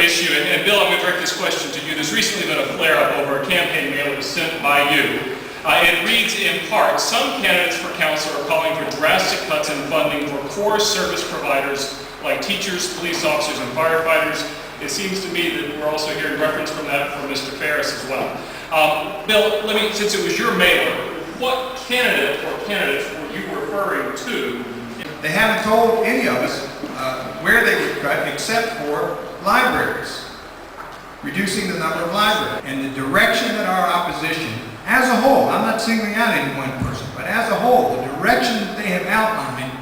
issue, and Bill, I'm going to direct this question to you. There's recently been a flare-up over a campaign mail that was sent by you. It reads in part, some candidates for council are calling for drastic cuts in funding for core service providers like teachers, police officers, and firefighters. It seems to me that we're also hearing reference from that from Mr. Ferris as well. Bill, since it was your mailer, what candidate or candidates were you referring to? They haven't told any of us where they would cut except for libraries, reducing the number of libraries. And the direction that our opposition, as a whole, I'm not singling out any one person, but as a whole, the direction that they have outlined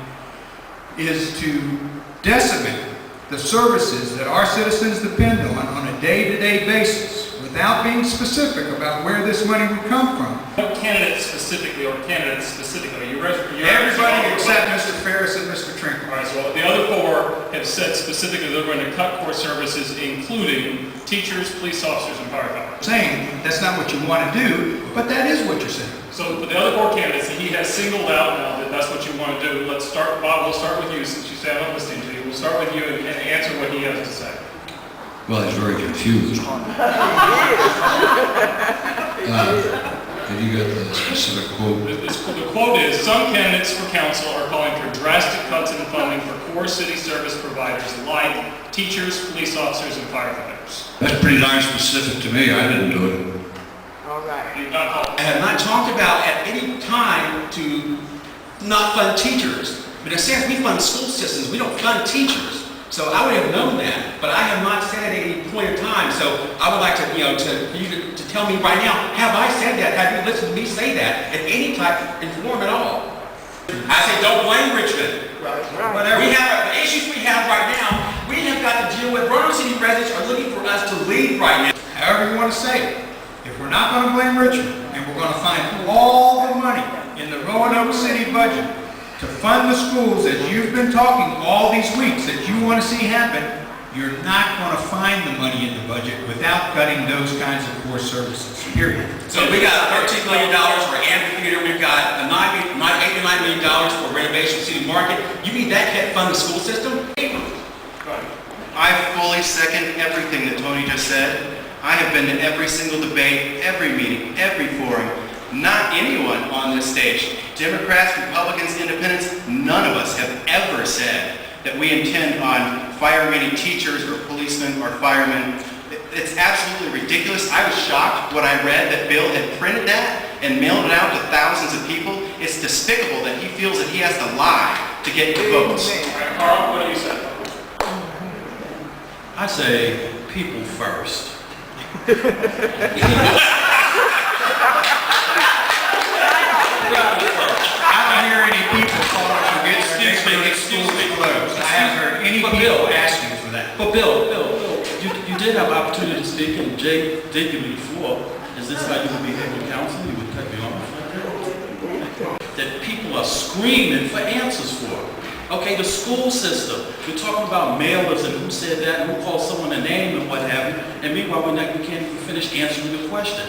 is to decimate the services that our citizens depend on a day-to-day basis, without being specific about where this money would come from. What candidates specifically, Everybody except Mr. Ferris and Mr. Trinkle. All right, so the other four have said specifically they're going to cut core services, including teachers, police officers, and firefighters. Saying that's not what you want to do, but that is what you're saying. So for the other four candidates that he has singled out now that that's what you want to do, let's start, Bob, we'll start with you since you say I'm not listening to you. We'll start with you and answer what he has to say. Well, he's very confused. Have you got the specific quote? The quote is, some candidates for council are calling for drastic cuts in funding for core city service providers like teachers, police officers, and firefighters. That's pretty darn specific to me. I didn't do it. All right. I have not talked about at any time to not fund teachers. But in a sense, we fund school systems. We don't fund teachers. So I would have known that, but I have not said at any point in time. So I would like to, for you to tell me right now, have I said that? Have you listened to me say that at any type in form at all? I say don't blame Richmond. Whatever. We have the issues we have right now. We have got to deal with. Roanoke City residents are looking for us to lead right now. However you want to say it. If we're not going to blame Richmond, and we're going to find all the money in the Roanoke City budget to fund the schools as you've been talking all these weeks that you want to see happen, you're not going to find the money in the budget without cutting those kinds of core services, period. So we got $13 million for amphitheater. We've got $8 to $9 million for renovation of City Market. You mean that can't fund the school system? I fully second everything that Tony just said. I have been to every single debate, every meeting, every forum. Not anyone on this stage, Democrats, Republicans, Independents, none of us have ever said that we intend on firing any teachers or policemen or firemen. It's absolutely ridiculous. I was shocked when I read that Bill had printed that and mailed it out to thousands of people. It's despicable that he feels that he has to lie to get the votes. All right, Carl, what do you say? I say people first. I don't hear any people calling to get schools closed. I haven't heard any people asking for that. But Bill, you did have opportunity to speak, and Jay did give me the floor. Is this how you would behave in council? You would cut me off like that? That people are screaming for answers for. Okay, the school system. We're talking about mailers and who said that and who called someone a name and what have you. And meanwhile, we can't even finish answering the question.